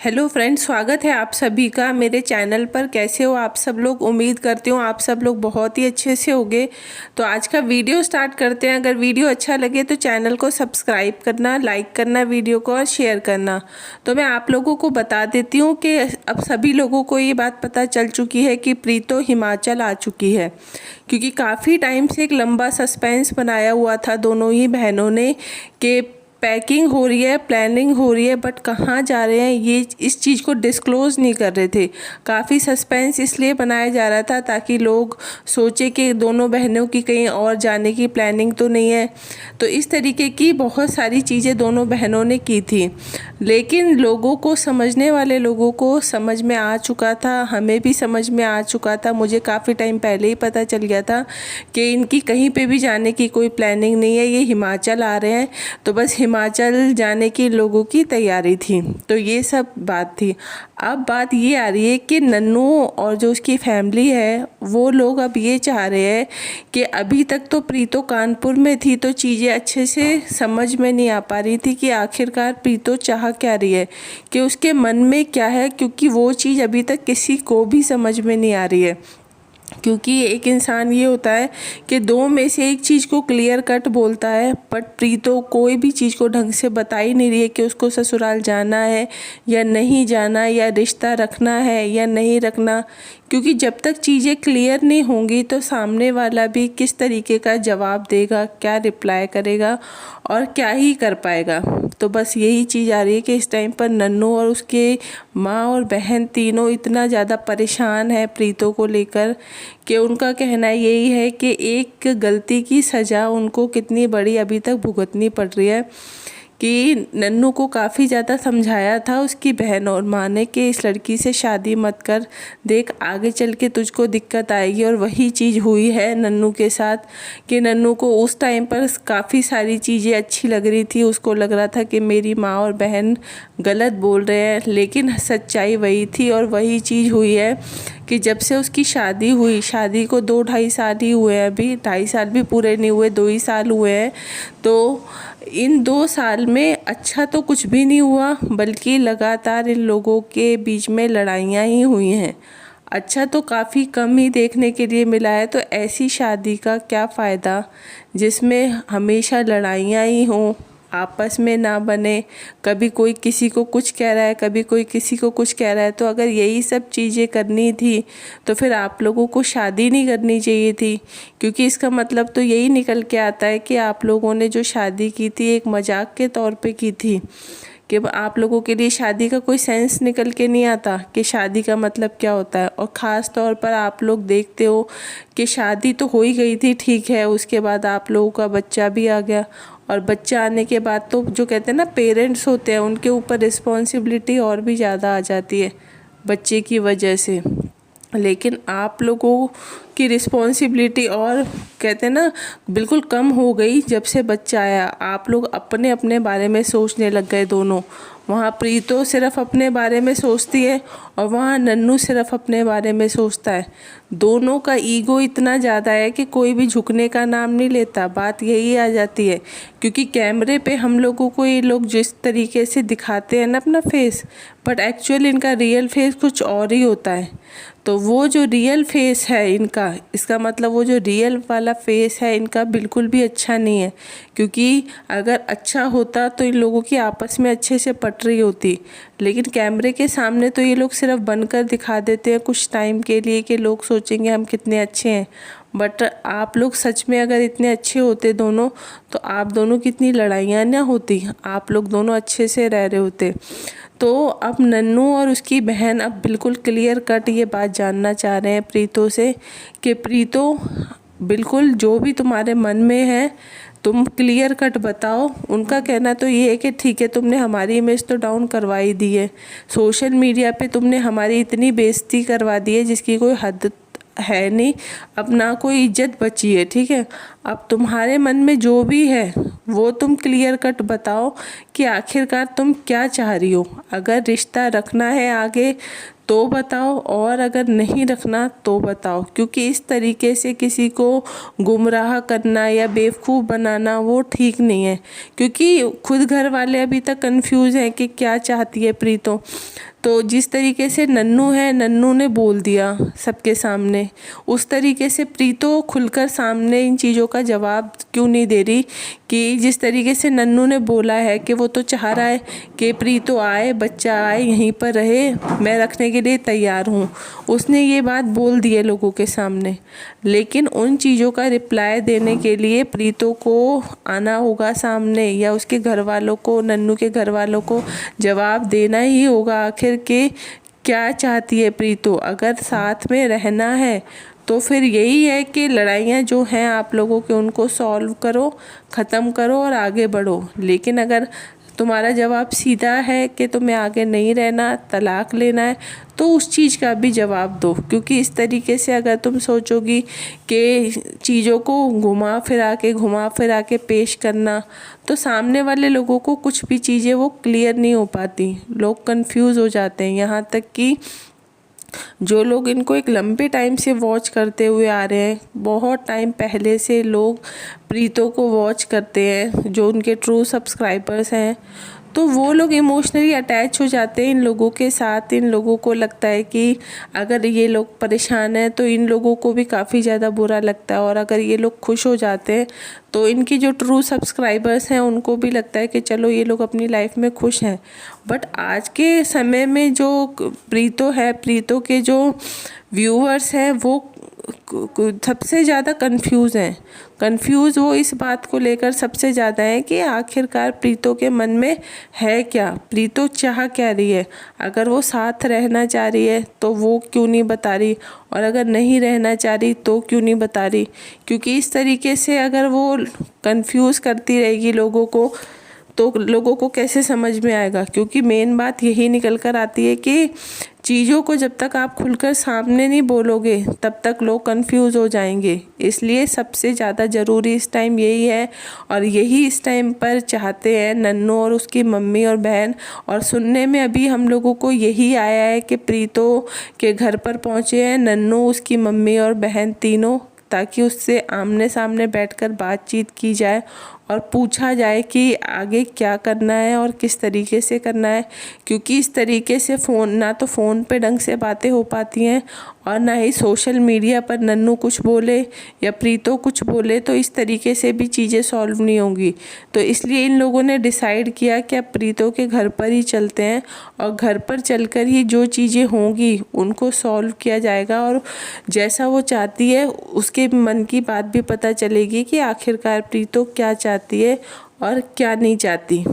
Hello friends, स्वागत है आप सभी का मेरे चैनल पर। कैसे हो आप सब लोग? उम्मीद करती हूँ आप सब लोग बहुत ही अच्छे से होंगे। तो आज का वीडियो स्टार्ट करते हैं। अगर वीडियो अच्छा लगे तो चैनल को सब्सक्राइब करना, लाइक करना वीडियो को और शेयर करना। तो मैं आप लोगों को बता देती हूँ कि अब सभी लोगों को ये बात पता चल चुकी है कि प्रीतो हिमाचल आ चुकी है, क्योंकि काफ़ी टाइम से एक लंबा सस्पेंस बनाया हुआ था दोनों ही बहनों ने कि पैकिंग हो रही है, प्लानिंग हो रही है, बट कहाँ जा रहे हैं ये इस चीज़ को डिस्क्लोज़ नहीं कर रहे थे। काफ़ी सस्पेंस इसलिए बनाया जा रहा था ताकि लोग सोचे कि दोनों बहनों की कहीं और जाने की प्लानिंग तो नहीं है। तो इस तरीके की बहुत सारी चीज़ें दोनों बहनों ने की थी, लेकिन लोगों को, समझने वाले लोगों को समझ में आ चुका था, हमें भी समझ में आ चुका था। मुझे काफ़ी टाइम पहले ही पता चल गया था कि इनकी कहीं पे भी जाने की कोई प्लानिंग नहीं है, ये हिमाचल आ रहे हैं, तो बस हिमाचल जाने की लोगों की तैयारी थी। तो ये सब बात थी। अब बात ये आ रही है कि नन्नू और जो उसकी फैमिली है वो लोग अब ये चाह रहे हैं कि अभी तक तो प्रीतो कानपुर में थी तो चीज़ें अच्छे से समझ में नहीं आ पा रही थी कि आखिरकार प्रीतो चाह क्या रही है, कि उसके मन में क्या है, क्योंकि वो चीज़ अभी तक किसी को भी समझ में नहीं आ रही है। क्योंकि एक इंसान ये होता है कि दो में से एक चीज़ को क्लियर कट बोलता है, बट प्रीतो कोई भी चीज़ को ढंग से बता ही नहीं रही है कि उसको ससुराल जाना है या नहीं जाना, या रिश्ता रखना है या नहीं रखना। क्योंकि जब तक चीज़ें क्लियर नहीं होंगी तो सामने वाला भी किस तरीके का जवाब देगा, क्या रिप्लाई करेगा और क्या ही कर पाएगा। तो बस यही चीज़ आ रही है कि इस टाइम पर नन्नू और उसके माँ और बहन तीनों इतना ज़्यादा परेशान है प्रीतो को लेकर कि उनका कहना यही है कि एक गलती की सज़ा उनको कितनी बड़ी अभी तक भुगतनी पड़ रही है। कि नन्नू को काफ़ी ज़्यादा समझाया था उसकी बहन और माँ ने कि इस लड़की से शादी मत कर, देख आगे चल के तुझको दिक्कत आएगी। और वही चीज़ हुई है नन्नू के साथ कि नन्नू को उस टाइम पर काफ़ी सारी चीज़ें अच्छी लग रही थी। उसको लग रहा था कि मेरी माँ और बहन गलत बोल रहे हैं, लेकिन सच्चाई वही थी और वही चीज़ हुई है कि जब से उसकी शादी हुई, शादी को 2-2.5 साल ही हुए हैं, अभी 2.5 साल भी पूरे नहीं हुए, 2 ही साल हुए हैं। तो इन 2 साल में अच्छा तो कुछ भी नहीं हुआ, बल्कि लगातार इन लोगों के बीच में लड़ाइयाँ ही हुई हैं। अच्छा तो काफ़ी कम ही देखने के लिए मिला है। तो ऐसी शादी का क्या फ़ायदा जिसमें हमेशा लड़ाइयाँ ही हों, आपस में ना बने, कभी कोई किसी को कुछ कह रहा है, कभी कोई किसी को कुछ कह रहा है। तो अगर यही सब चीज़ें करनी थी तो फिर आप लोगों को शादी नहीं करनी चाहिए थी, क्योंकि इसका मतलब तो यही निकल के आता है कि आप लोगों ने जो शादी की थी एक मजाक के तौर पे की थी, कि आप लोगों के लिए शादी का कोई सेंस निकल के नहीं आता कि शादी का मतलब क्या होता है। और ख़ास तौर पर आप लोग देखते हो कि शादी तो हो ही गई थी, ठीक है, उसके बाद आप लोगों का बच्चा भी आ गया, और बच्चा आने के बाद तो जो कहते हैं ना पेरेंट्स होते हैं, उनके ऊपर रिस्पॉन्सिबिलिटी और भी ज़्यादा आ जाती है बच्चे की वजह से। लेकिन आप लोगों की रिस्पॉन्सिबिलिटी और कहते हैं ना बिल्कुल कम हो गई जब से बच्चा आया। आप लोग अपने अपने बारे में सोचने लग गए दोनों। वहाँ प्रीतो सिर्फ अपने बारे में सोचती है और वहाँ नन्नू सिर्फ अपने बारे में सोचता है। दोनों का ईगो इतना ज़्यादा है कि कोई भी झुकने का नाम नहीं लेता। बात यही आ जाती है, क्योंकि कैमरे पे हम लोगों को ये लोग जिस तरीके से दिखाते हैं ना अपना फेस, बट एक्चुअली इनका रियल फेस कुछ और ही होता है। तो वो जो रियल फेस है इनका, इसका मतलब वो जो रियल वाला फेस है इनका बिल्कुल भी अच्छा नहीं है। क्योंकि अगर अच्छा होता तो इन लोगों की आपस में अच्छे से पट रही होती, लेकिन कैमरे के सामने तो ये लोग सिर्फ बनकर दिखा देते हैं कुछ टाइम के लिए कि लोग सोचेंगे हम कितने अच्छे हैं। बट आप लोग सच में अगर इतने अच्छे होते दोनों, तो आप दोनों की इतनी लड़ाइयाँ ना होती, आप लोग दोनों अच्छे से रह रहे होते। तो अब नन्नू और उसकी बहन अब बिल्कुल क्लियर कट ये बात जानना चाह रहे हैं प्रीतो से कि प्रीतो बिल्कुल जो भी तुम्हारे मन में है तुम क्लियर कट बताओ। उनका कहना तो ये है कि ठीक है, तुमने हमारी इमेज तो डाउन करवा ही दी है, सोशल मीडिया पे तुमने हमारी इतनी बेइज्जती करवा दी है जिसकी कोई हद है नहीं, अब ना कोई इज्जत बची है, ठीक है। अब तुम्हारे मन में जो भी है वो तुम क्लियर कट बताओ कि आखिरकार तुम क्या चाह रही हो। अगर रिश्ता रखना है आगे तो बताओ, और अगर नहीं रखना तो बताओ। क्योंकि इस तरीके से किसी को गुमराह करना या बेवकूफ़ बनाना वो ठीक नहीं है। क्योंकि खुद घर वाले अभी तक कंफ्यूज हैं कि क्या चाहती है प्रीतो। तो जिस तरीके से नन्नू है, नन्नू ने बोल दिया सबके सामने, उस तरीके से प्रीतो खुलकर सामने इन चीज़ों का जवाब क्यों नहीं दे रही। कि जिस तरीके से नन्नू ने बोला है कि वो तो चाह रहा है कि प्रीतो आए, बच्चा आए, यहीं पर रहे, मैं रखने के लिए तैयार हूँ, उसने ये बात बोल दी है लोगों के सामने। लेकिन उन चीज़ों का रिप्लाई देने के लिए प्रीतो को आना होगा सामने, या उसके घर वालों को, नन्नू के घर वालों को जवाब देना ही होगा आखिर के क्या चाहती है प्रीतो। अगर साथ में रहना है तो फिर यही है कि लड़ाइयाँ जो हैं आप लोगों के उनको सॉल्व करो, ख़त्म करो और आगे बढ़ो। लेकिन अगर तुम्हारा जवाब सीधा है कि तुम्हें आगे नहीं रहना, तलाक लेना है, तो उस चीज़ का भी जवाब दो। क्योंकि इस तरीके से अगर तुम सोचोगी कि चीज़ों को घुमा फिरा के पेश करना, तो सामने वाले लोगों को कुछ भी चीज़ें वो क्लियर नहीं हो पाती, लोग कंफ्यूज हो जाते हैं। यहाँ तक कि जो लोग इनको एक लंबे टाइम से वॉच करते हुए आ रहे हैं, बहुत टाइम पहले से लोग प्रीतो को वॉच करते हैं, जो उनके ट्रू सब्सक्राइबर्स हैं, तो वो लोग इमोशनली अटैच हो जाते हैं इन लोगों के साथ। इन लोगों को लगता है कि अगर ये लोग परेशान हैं तो इन लोगों को भी काफ़ी ज़्यादा बुरा लगता है, और अगर ये लोग खुश हो जाते हैं तो इनकी जो ट्रू सब्सक्राइबर्स हैं उनको भी लगता है कि चलो ये लोग अपनी लाइफ में खुश हैं। बट आज के समय में जो प्रीतो है, प्रीतो के जो व्यूअर्स हैं वो सबसे ज़्यादा कंफ्यूज वो इस बात को लेकर सबसे ज़्यादा है कि आखिरकार प्रीतो के मन में है क्या, प्रीतो चाह क्या रही है। अगर वो साथ रहना चाह रही है तो वो क्यों नहीं बता रही, और अगर नहीं रहना चाह रही तो क्यों नहीं बता रही। क्योंकि इस तरीके से अगर वो कंफ्यूज करती रहेगी लोगों को तो लोगों को कैसे समझ में आएगा। क्योंकि मेन बात यही निकल कर आती है कि चीज़ों को जब तक आप खुलकर सामने नहीं बोलोगे तब तक लोग कंफ्यूज हो जाएंगे। इसलिए सबसे ज़्यादा ज़रूरी इस टाइम यही है, और यही इस टाइम पर चाहते हैं नन्नू और उसकी मम्मी और बहन। और सुनने में अभी हम लोगों को यही आया है कि प्रीतो के घर पर पहुँचे हैं नन्नू, उसकी मम्मी और बहन तीनों, ताकि उससे आमने सामने बैठकर बातचीत की जाए और पूछा जाए कि आगे क्या करना है और किस तरीके से करना है। क्योंकि इस तरीके से ना तो फ़ोन पे ढंग से बातें हो पाती हैं, और ना ही सोशल मीडिया पर नन्नू कुछ बोले या प्रीतो कुछ बोले तो इस तरीके से भी चीज़ें सॉल्व नहीं होंगी। तो इसलिए इन लोगों ने डिसाइड किया कि अब प्रीतो के घर पर ही चलते हैं, और घर पर चलकर ही जो चीज़ें होंगी उनको सॉल्व किया जाएगा, और जैसा वो चाहती है उसके मन की बात भी पता चलेगी कि आखिरकार प्रीतो क्या चाहती है और क्या नहीं चाहती।